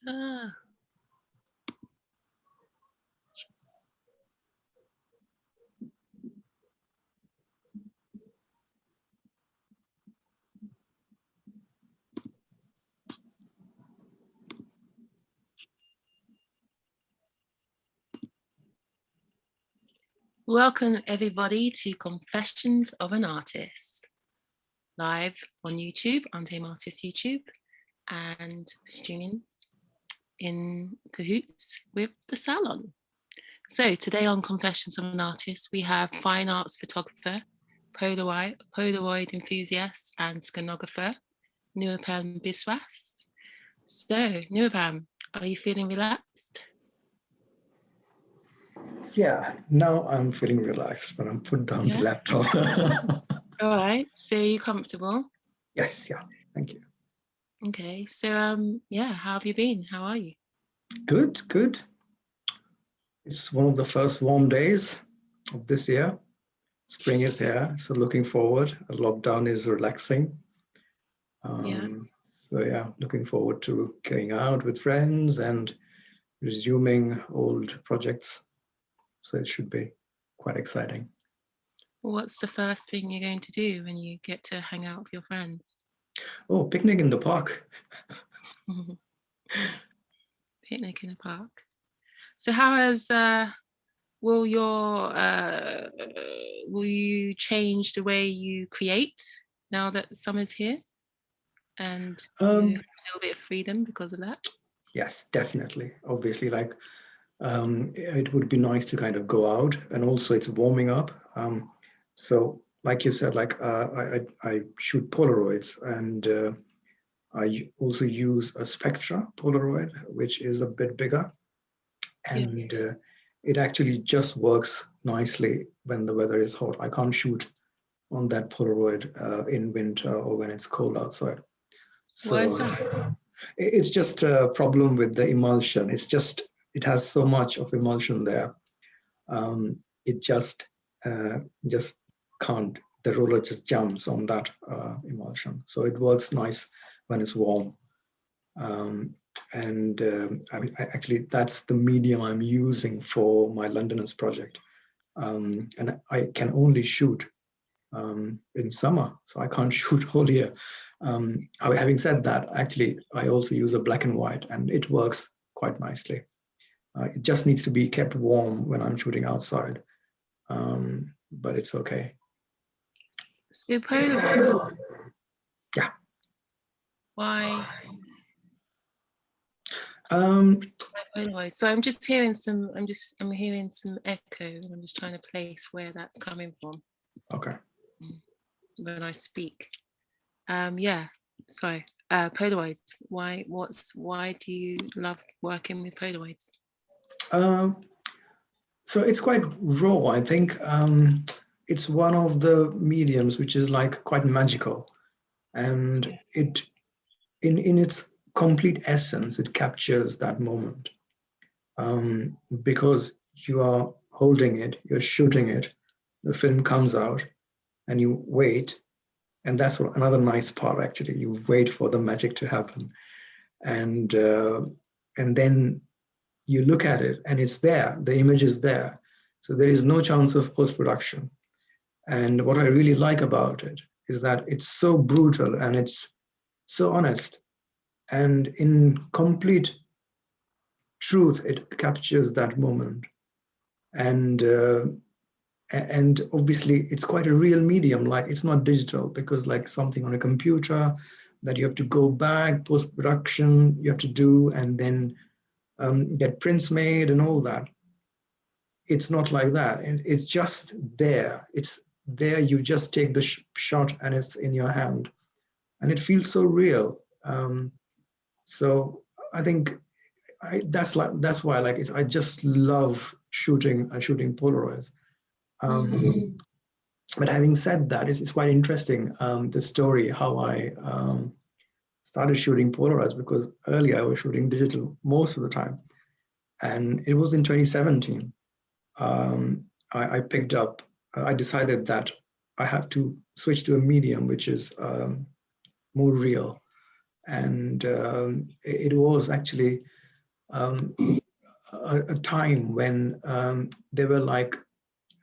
Ah. Welcome everybody to Confessions of an Artist, live on YouTube, Untamed Artist YouTube, and streaming in cahoots with the Salon. So today on Confessions of an Artist, we have fine arts photographer, Polaroid enthusiast and scenographer, Nirupam Biswas. So Nirupam, are you feeling relaxed? Yeah, now I'm feeling relaxed when I'm put down the laptop. All right, so you're comfortable? Yes, yeah, thank you. Okay, so yeah, how have you been? How are you? Good, good. It's one of the first warm days of this year. Spring is here, so looking forward. A lockdown is relaxing. So yeah, looking forward to going out with friends and resuming old projects. So it should be quite exciting. What's the first thing you're going to do when you get to hang out with your friends? Oh, picnic in the park. Picnic in the park. So how has will you change the way you create now that summer's here and you have a little bit of freedom because of that? Yes, definitely. Obviously, like it would be nice to kind of go out, and also it's warming up. So like you said, like I shoot Polaroids, and I also use a Spectra Polaroid, which is a bit bigger, and it actually just works nicely when the weather is hot. I can't shoot on that Polaroid in winter or when it's cold outside. So why is that? It's just a problem with the emulsion. It has so much of emulsion there. It just can't. The roller just jumps on that emulsion. So it works nice when it's warm. I mean, actually, that's the medium I'm using for my Londoners project. And I can only shoot in summer, so I can't shoot all year. Having said that, actually, I also use a black and white, and it works quite nicely. It just needs to be kept warm when I'm shooting outside, but it's okay. So Polaroids. Yeah. Why? Polaroids. So I'm just hearing some. I'm hearing some echo, and I'm just trying to place where that's coming from. Okay. When I speak. Yeah, sorry. Polaroids. Why do you love working with Polaroids? So it's quite raw. I think it's one of the mediums which is like quite magical, and it in its complete essence, it captures that moment. Because you are holding it, you're shooting it, the film comes out, and you wait. And that's another nice part, actually. You wait for the magic to happen. And then you look at it, and it's there. The image is there. So there is no chance of post-production. And what I really like about it is that it's so brutal and it's so honest. And in complete truth, it captures that moment. And obviously it's quite a real medium, like it's not digital, because like something on a computer that you have to go back, post-production you have to do, and then get prints made and all that. It's not like that. And it's just there. It's there. You just take the shot and it's in your hand, and it feels so real. So I think that's why I like it. I just love shooting Polaroids. But having said that, it's quite interesting, the story, how I started shooting Polaroids, because earlier I was shooting digital most of the time. And it was in 2017. I picked up, I decided that I have to switch to a medium which is more real. And it was actually a time when there were like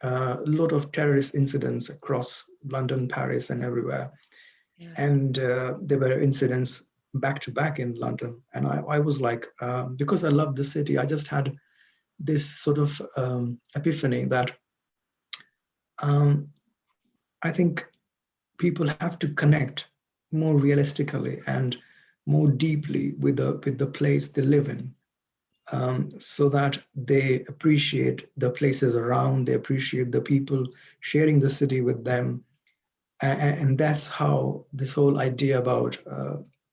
a lot of terrorist incidents across London, Paris, and everywhere. Yes. And there were incidents back to back in London. And I was like, because I love the city, I just had this sort of epiphany that I think people have to connect more realistically and more deeply with the place they live in, so that they appreciate the places around, they appreciate the people sharing the city with them. And that's how this whole idea about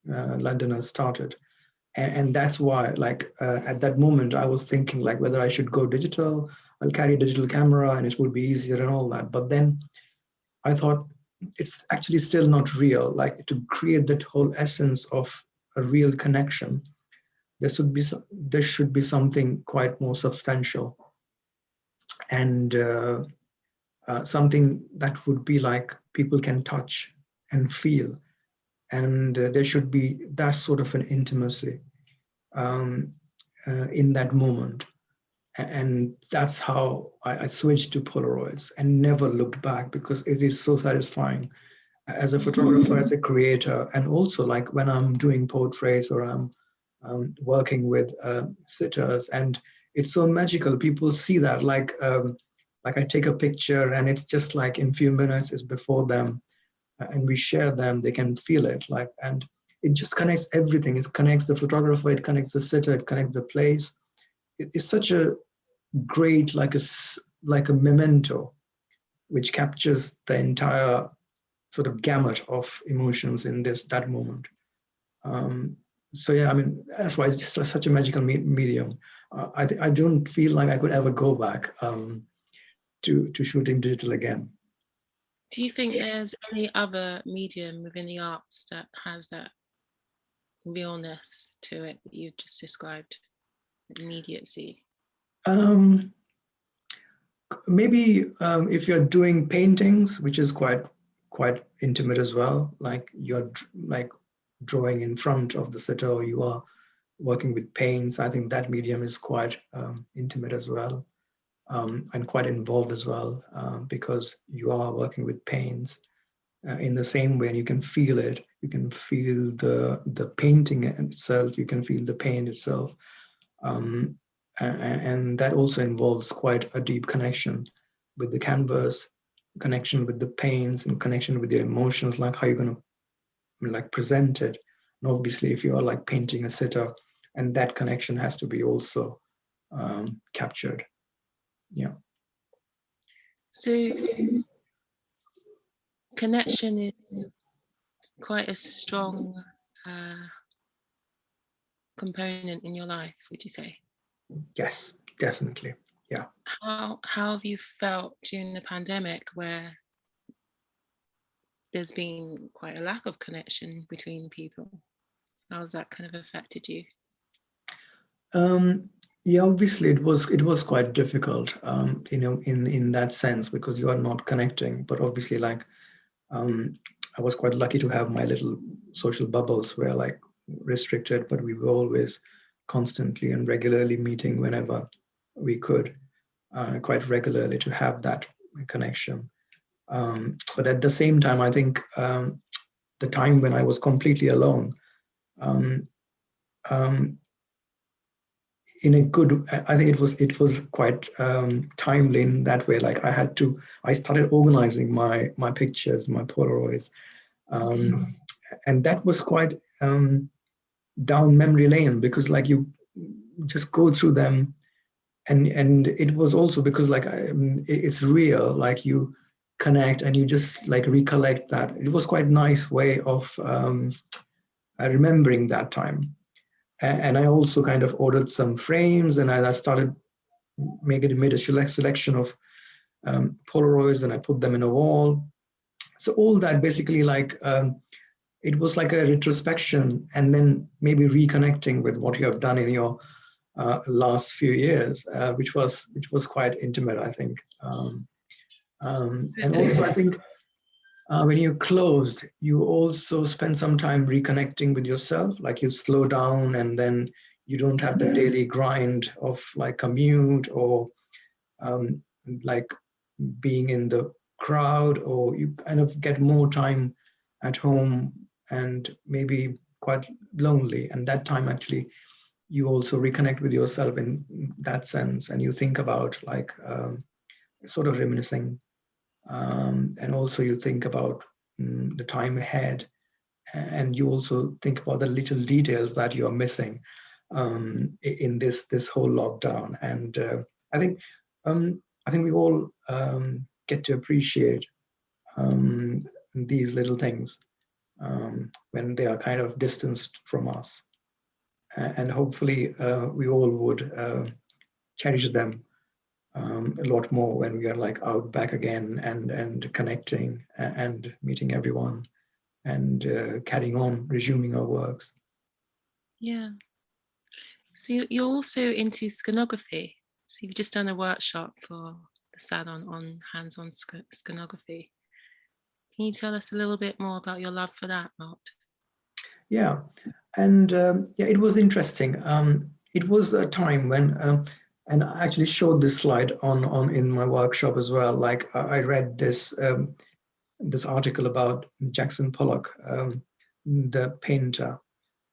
Londoners started. And that's why, like, at that moment, I was thinking like whether I should go digital. I'll carry a digital camera and it would be easier and all that. But then I thought it's actually still not real. Like, to create that whole essence of a real connection, there should be something quite more substantial, and something that would be like people can touch and feel, and there should be that sort of an intimacy um, in that moment. And that's how I switched to Polaroids and never looked back, because it is so satisfying as a photographer, as a creator, and also like when I'm doing portraits or I'm working with sitters, and it's so magical. People see that, like I take a picture and it's just like in few minutes it's before them, and we share them. They can feel it, like, and it just connects everything. It connects the photographer, it connects the sitter, it connects the place. It's such a great, like a memento, which captures the entire sort of gamut of emotions in that moment. Um, so yeah, I mean, that's why it's just such a magical medium. I don't feel like I could ever go back to shooting digital again. Do you think there's any other medium within the arts that has that realness to it that you've just described, immediacy? Maybe if you're doing paintings, which is quite intimate as well, like you're like drawing in front of the sitter, or you are working with paints. I think that medium is quite intimate as well, and quite involved as well, because you are working with paints in the same way, and you can feel it. You can feel the painting itself. You can feel the paint itself. And that also involves quite a deep connection with the canvas, connection with the paints, and connection with your emotions, like how you're going to like present it. And obviously, if you are like painting a sitter, and that connection has to be also captured. Yeah. So connection is quite a strong component in your life, would you say? Yes, definitely. Yeah. How have you felt during the pandemic, where there's been quite a lack of connection between people? How has that kind of affected you? Yeah, obviously it was quite difficult, in that sense, because you are not connecting. But obviously, like, I was quite lucky to have my little social bubbles where like restricted, but we were always constantly and regularly meeting whenever we could, quite regularly, to have that connection. But at the same time, I think the time when I was completely alone, um, um, in a good, I think it was quite timely in that way. Like I started organizing my pictures, my Polaroids, and that was quite down memory lane, because like you just go through them, and it was also because like it's real, like you connect and you just like recollect that. It was quite nice way of remembering that time. And I also kind of ordered some frames, and I started made a selection of Polaroids, and I put them in a wall. So all that basically, like, it was like a retrospection, and then maybe reconnecting with what you have done in your last few years, which was quite intimate, I think. And also, I think when you're closed, you also spend some time reconnecting with yourself. Like you slow down, and then You don't have the daily grind of like commute or like being in the crowd, or you kind of get more time at home and maybe quite lonely. And that time actually you also reconnect with yourself in that sense, and you think about like sort of reminiscing, and also you think about the time ahead, and you also think about the little details that you are missing in this whole lockdown. And I think we all get to appreciate these little things when they are kind of distanced from us, and hopefully we all would cherish them a lot more when we are like out back again and connecting and meeting everyone and carrying on, resuming our works. Yeah. So you're also into scenography. So you've just done a workshop for the Salon on hands-on scenography. Can you tell us a little bit more about your love for that, Mark? Yeah, and yeah, it was interesting. It was a time when, and I actually showed this slide on in my workshop as well. Like I read this this article about Jackson Pollock, the painter,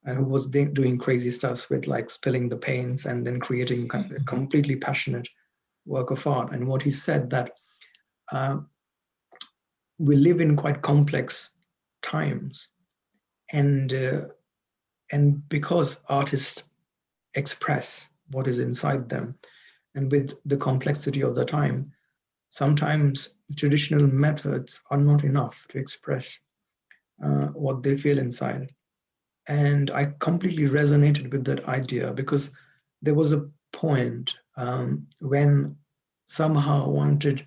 and who was doing crazy stuff with like spilling the paints and then creating a completely passionate work of art. And what he said that we live in quite complex times, and because artists express what is inside them, and with the complexity of the time, sometimes traditional methods are not enough to express what they feel inside. And I completely resonated with that idea, because there was a point when somehow I wanted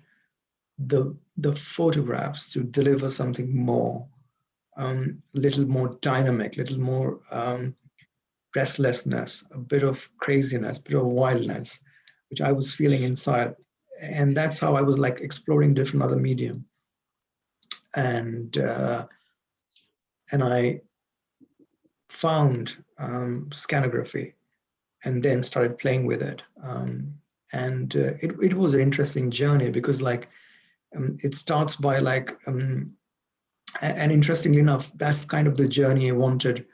the photographs to deliver something more, little more dynamic, little more restlessness, a bit of craziness, a bit of wildness, which I was feeling inside. And that's how I was like exploring different other medium. And I found scenography and then started playing with it. And it was an interesting journey, because like it starts by like, and interestingly enough, that's kind of the journey I wanted.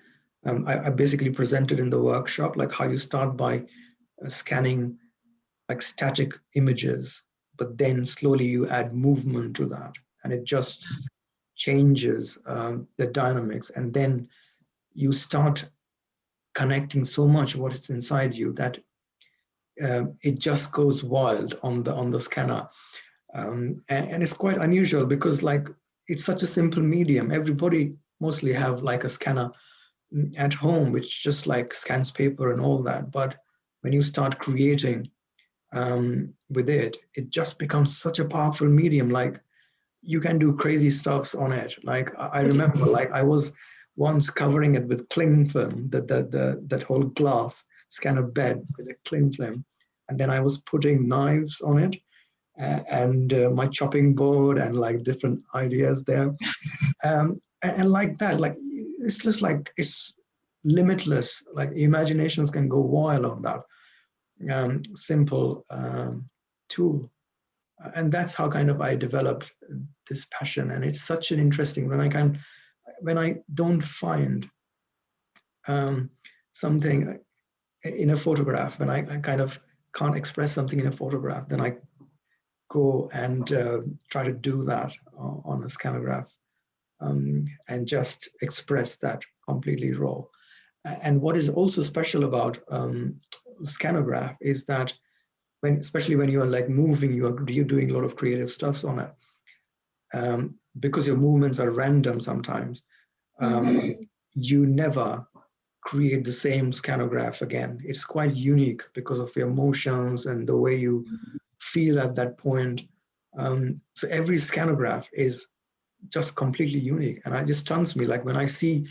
I basically presented in the workshop, like how you start by scanning like static images, but then slowly you add movement to that, and it just changes the dynamics. And then you start connecting so much what is inside you that it just goes wild on the scanner. And it's quite unusual, because like it's such a simple medium. Everybody mostly have like a scanner at home, which just like scans paper and all that. But when you start creating with it, it just becomes such a powerful medium. Like you can do crazy stuffs on it. Like I remember, like I was once covering it with cling film, that whole glass scanner bed with a cling film, and then I was putting knives on it, and my chopping board and like different ideas there, and like that, like it's just like it's limitless. Like imaginations can go wild on that simple tool. And that's how kind of I developed this passion. And it's such an interesting, when I don't find something in a photograph, when I kind of can't express something in a photograph, then I go and try to do that on a scanograph, and just express that completely raw. And what is also special about scanograph is that especially when you are like moving, you're doing a lot of creative stuff on it, because your movements are random sometimes. You never create the same scanograph again. It's quite unique because of your emotions and the way you feel at that point. So every scanograph is just completely unique, and it just stuns me. Like when I see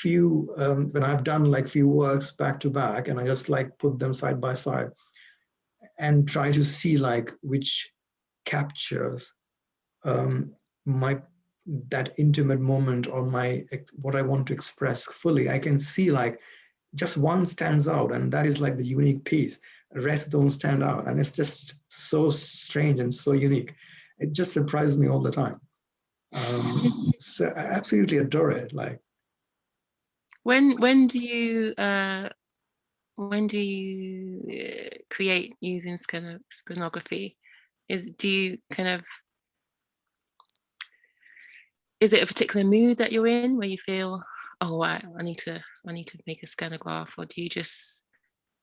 when I've done like few works back to back, and I just like put them side by side and try to see like which captures that intimate moment, or what I want to express fully. I can see like just one stands out, and that is like the unique piece. The rest don't stand out, and it's just so strange and so unique. It just surprises me all the time. So I absolutely adore it. Like, when do you create using scenography? Do you kind of, is it a particular mood that you're in where you feel, oh, I need to make a scanograph? Or do you just,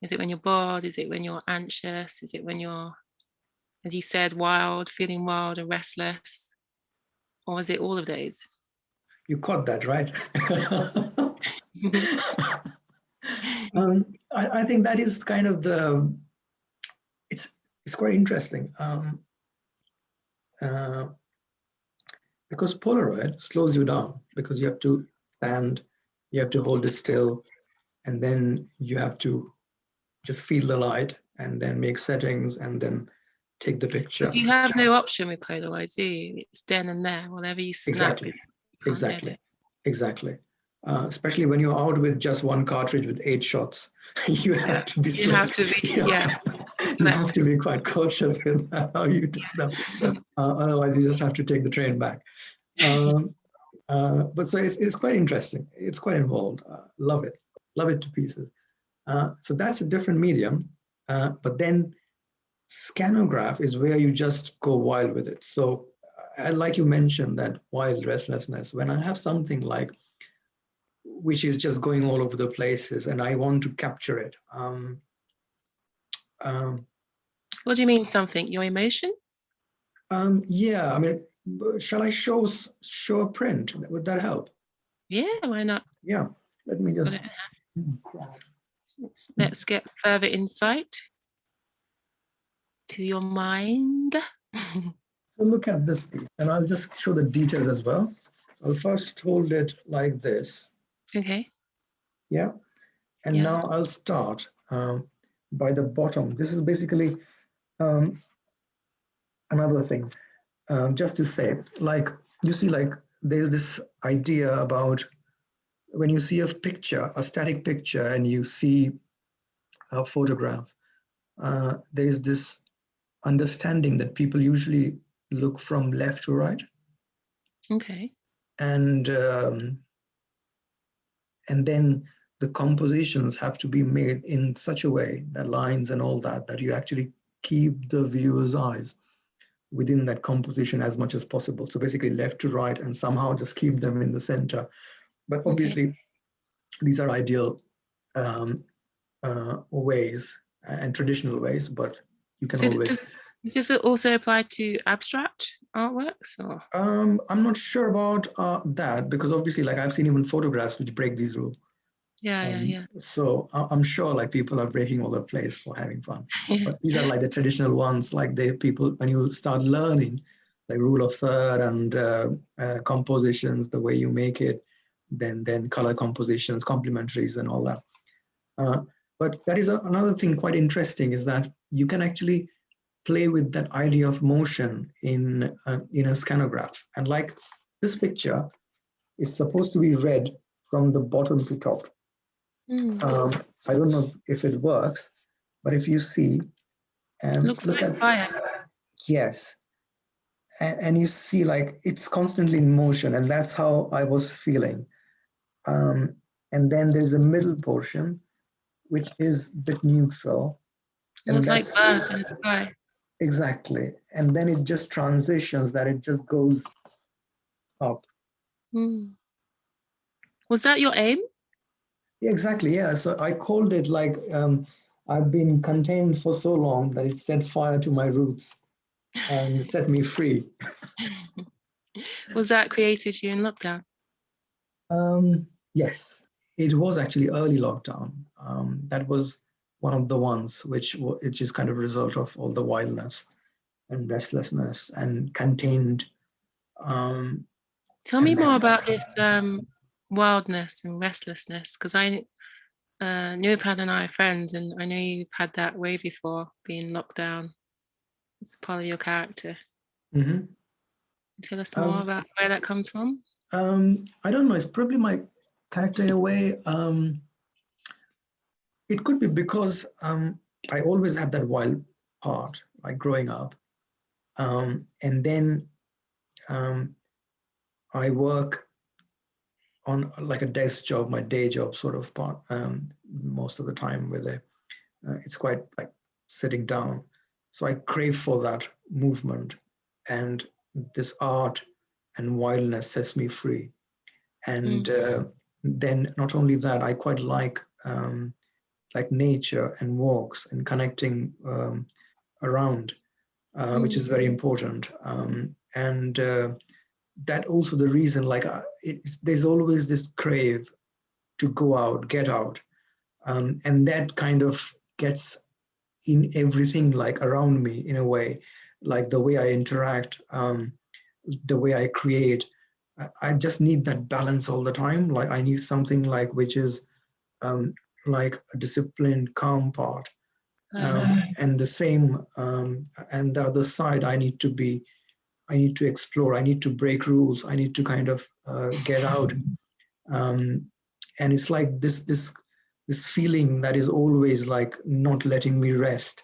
is it when you're bored? Is it when you're anxious? Is it when you're, as you said, feeling wild and restless? Or is it all of those? you caught that, right? I think that is kind of it's quite interesting, because Polaroid slows you down, because you have to stand, you have to hold it still, and then you have to just feel the light and then make settings and then take the picture. Because you have no option with Polaroids, do you? It's then and there. Whatever you snap, exactly. Especially when you're out with just one cartridge with 8 shots, you have to be you have to be quite cautious with how you do that. Otherwise, you just have to take the train back. But so it's quite interesting. It's quite involved. Love it to pieces. So that's a different medium. But then Scanograph is where you just go wild with it. So like you mentioned, that wild restlessness, when I have something like, which is just going all over the places and I want to capture it. What do you mean something? Your emotions? Yeah, I mean, shall I show a print? Would that help? Yeah, why not? Yeah, let me just... Let's get further insight to your mind. So look at this piece, and I'll just show the details as well. I'll first hold it like this. Okay. Yeah, and now I'll start by the bottom. This is basically another thing, just to say, like, you see, like, there's this idea about when you see a picture, a static picture, and you see a photograph, there's this understanding that people usually look from left to right. Okay. And then the compositions have to be made in such a way, that lines and all that, that you actually keep the viewer's eyes within that composition as much as possible. So basically left to right, and somehow just keep them in the center. But obviously, these are ideal ways and traditional ways, but you can always... Does this also apply to abstract artworks? Or? I'm not sure about that, because obviously, like, I've seen even photographs which break these rules. Yeah. So I'm sure, like, people are breaking all the plays for having fun. But these are like the traditional ones, like people, when you start learning, like rule of third and compositions, the way you make it, then color compositions, complementaries, and all that. But that is another thing quite interesting, is that you can actually play with that idea of motion in a scanograph. And like this picture is supposed to be read from the bottom to top. I don't know if it works, but if you see, and looks look like fire. Yes, and you see, like, it's constantly in motion, and that's how I was feeling. And then there's a middle portion, which is a bit neutral. It looks like birds in the sky. Exactly. And then it just transitions, that it just goes up. Was that your aim? Yeah, exactly. Yeah. So I called it, like, I've been contained for so long that it set fire to my roots and set me free. Was that created during lockdown? Yes, it was actually early lockdown. That was one of the ones which is kind of a result of all the wildness and restlessness and contained. Tell me more about this wildness and restlessness, because Nirupam and I are friends, and I know you've had that way before, being locked down. It's part of your character. Mm-hmm. Tell us more about where that comes from. I don't know. It's probably my character in a way. It could be because I always had that wild part, like growing up. And then I work on like a desk job, my day job sort of part, most of the time with it. It's quite like sitting down. So I crave for that movement, and this art and wildness sets me free. And then not only that, I quite like nature and walks and connecting around, which is very important. And that also the reason, like there's always this crave to go out, get out, and that kind of gets in everything like around me in a way, like the way I interact, the way I create. I just need that balance all the time. Like I need something like which is like a disciplined, calm part, and the same, and the other side, I need to explore. I need to break rules. I need to kind of get out, and it's like this feeling that is always like not letting me rest.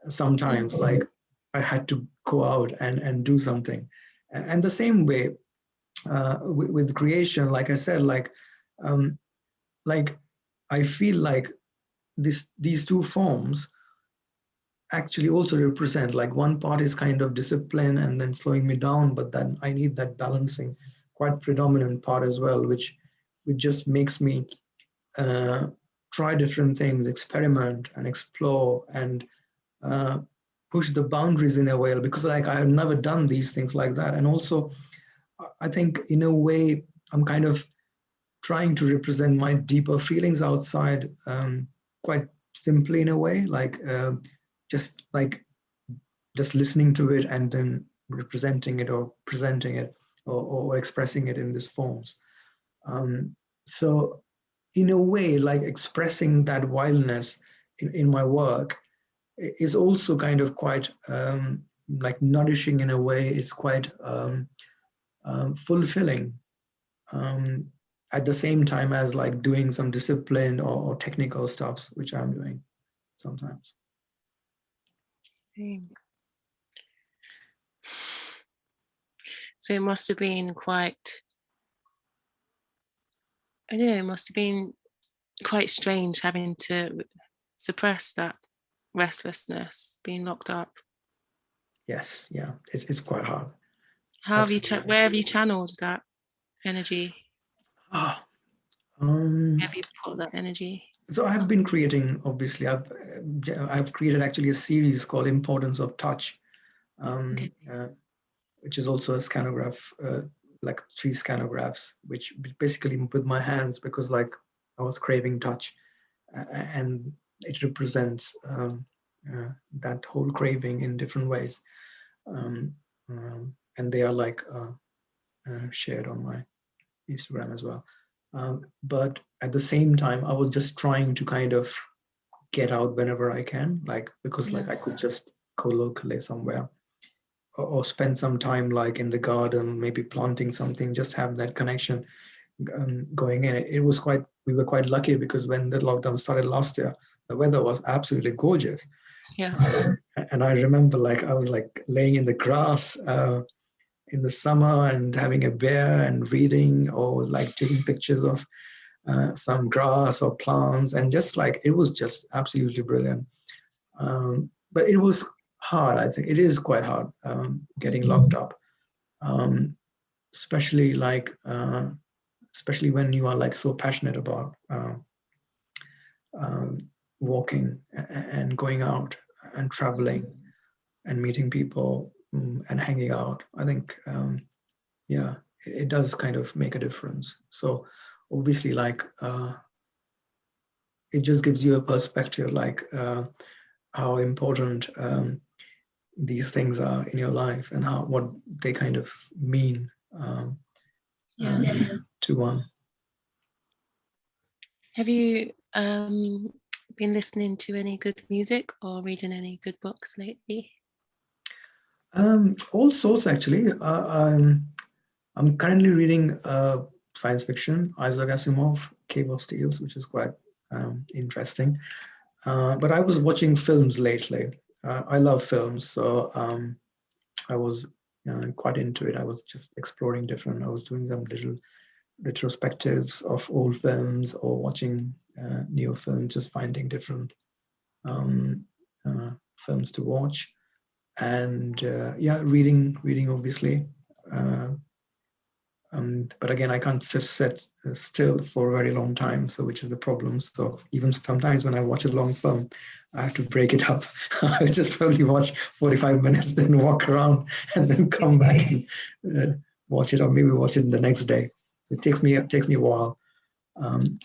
Sometimes, like I had to go out and do something, and the same way with creation. Like I said, um, like I feel like these two forms actually also represent, like one part is kind of discipline and then slowing me down, but then I need that balancing quite predominant part as well, which just makes me uh, try different things, experiment and explore, and uh, push the boundaries in a way, because like I've never done these things like that. And also I think in a way I'm kind of trying to represent my deeper feelings outside, quite simply in a way, like just like just listening to it and then representing it or presenting it, or expressing it in these forms. So in a way, like expressing that wildness in my work is also kind of quite like nourishing in a way. It's quite fulfilling, um, at the same time as like doing some discipline or technical stuffs, which I'm doing sometimes. So it must have been quite, I don't know, it must have been quite strange having to suppress that restlessness, being locked up. Yes, yeah, it's quite hard. How have you, where have you channeled that energy? Ah, Where have you put that energy? so I've been creating, obviously, I've created actually a series called Importance of Touch, Okay. which is also a scanograph, like 3 scanographs, which basically with my hands, because like I was craving touch, and it represents that whole craving in different ways. And they are like shared on my Instagram as well. But at the same time, I was just trying to kind of get out whenever I can, like because like I could just go locally somewhere, or spend some time like in the garden, maybe planting something, just have that connection going in. It was quite, we were quite lucky because when the lockdown started last year, the weather was absolutely gorgeous. Yeah. And I remember like I was like laying in the grass in the summer and having a beer and reading, or like taking pictures of some grass or plants, and just like it was just absolutely brilliant. But it was hard. I think it is quite hard getting locked up, especially like especially when you are like so passionate about um, walking and going out and traveling and meeting people, and hanging out. I think yeah, it does kind of make a difference. So obviously, like it just gives you a perspective, like how important these things are in your life, and how what they kind of mean to one. Have you been listening to any good music or reading any good books lately? All sorts actually. I'm currently reading science fiction, Isaac Asimov, Cave of Steels, which is quite interesting. But I was watching films lately. I love films, so I was quite into it. I was just exploring different. I was doing some little retrospectives of old films or watching new films, just finding different films to watch, and yeah, reading obviously. But again, I can't sit still for a very long time, so which is the problem. So even sometimes when I watch a long film, I have to break it up. I just probably watch 45 minutes, then walk around, and then come back and watch it, or maybe watch it the next day. So it takes me a while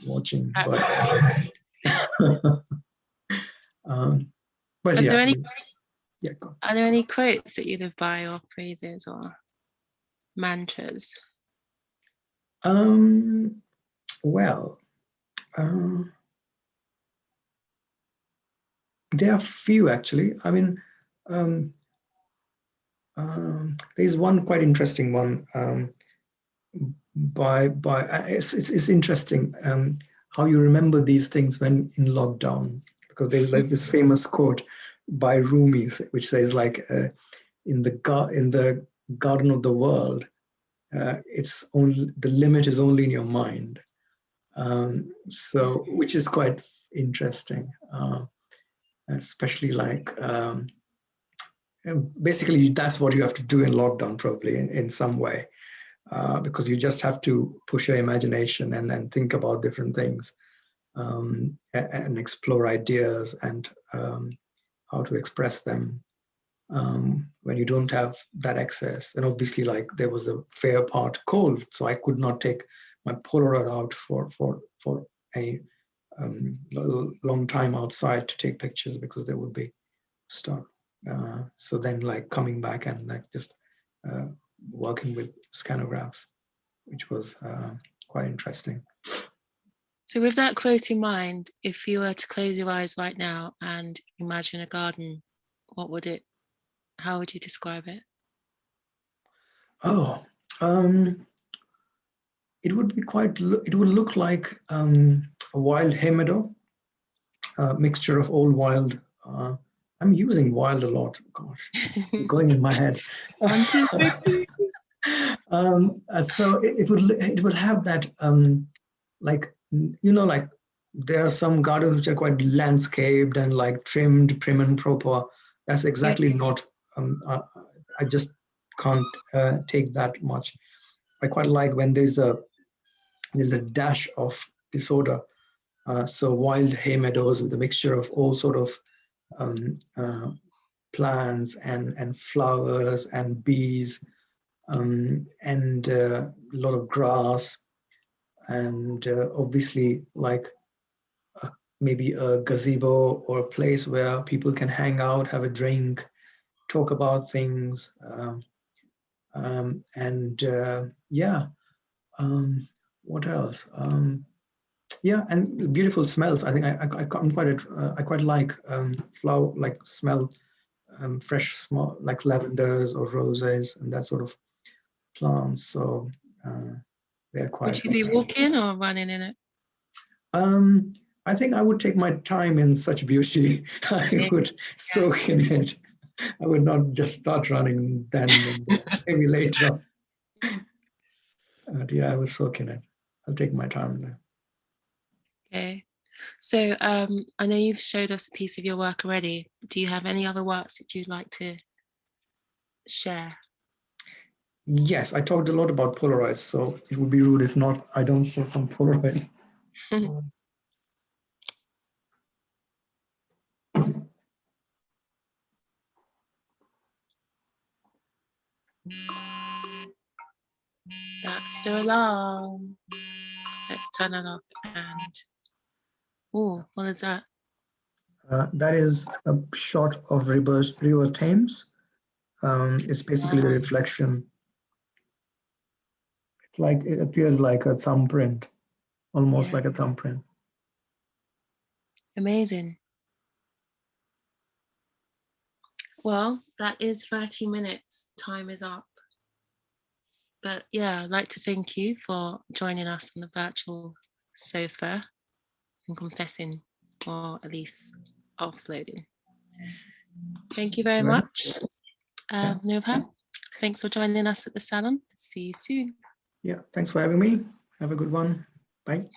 watching, but but Are yeah, there any yeah. Go. Are there any quotes that you live by, or phrases, or mantras? Well, there are few actually. I mean, there's one quite interesting one it's interesting how you remember these things when in lockdown, because there's this famous quote by Rumi which says like in the garden of the world, it's only the limit is only in your mind. So which is quite interesting, especially like basically that's what you have to do in lockdown probably in some way, because you just have to push your imagination and think about different things, and explore ideas and how to express them when you don't have that access. And obviously, like there was a fair part cold, so I could not take my Polaroid out for a long time outside to take pictures because they would be stuck. So then, like coming back and like just working with scanographs, which was quite interesting. So with that quote in mind, if you were to close your eyes right now and imagine a garden, how would you describe it? Oh, it would be it would look like a wild hay meadow, a mixture of old wild. I'm using wild a lot. Gosh, it's going in my head. 1, 2, 3. So it would have that like like there are some gardens which are quite landscaped and like trimmed, prim and proper. That's exactly not. I just can't take that much. I quite like when there's a dash of disorder. So wild hay meadows with a mixture of all sort of plants and flowers and bees, and a lot of grass, and obviously like maybe a gazebo or a place where people can hang out, have a drink, talk about things, and yeah. What else? Yeah, and beautiful smells. I think I quite like flower, like smell, fresh smell like lavenders or roses and that sort of plants. So they're quite. Would you be walking or running in it? I think I would take my time in such beauty. I would soak in it. I would not just start running then and maybe later on. Yeah, I would soak in it. I'll take my time there. Okay. So I know you've showed us a piece of your work already. Do you have any other works that you'd like to share? Yes, I talked a lot about Polaroids, so it would be rude if not I don't share some Polaroids. That's the alarm. Let's turn it off. And oh, what is that? That is a shot of River Thames. It's basically the reflection. It's like it appears like a thumbprint, almost like a thumbprint. Amazing. Well, that is 30 minutes. Time is up. But yeah, I'd like to thank you for joining us on the virtual sofa. and confessing, or at least offloading. Thank you very much, Nirupam. Thanks for joining us at the Salon. See you soon. Yeah, thanks for having me. Have a good one. Bye.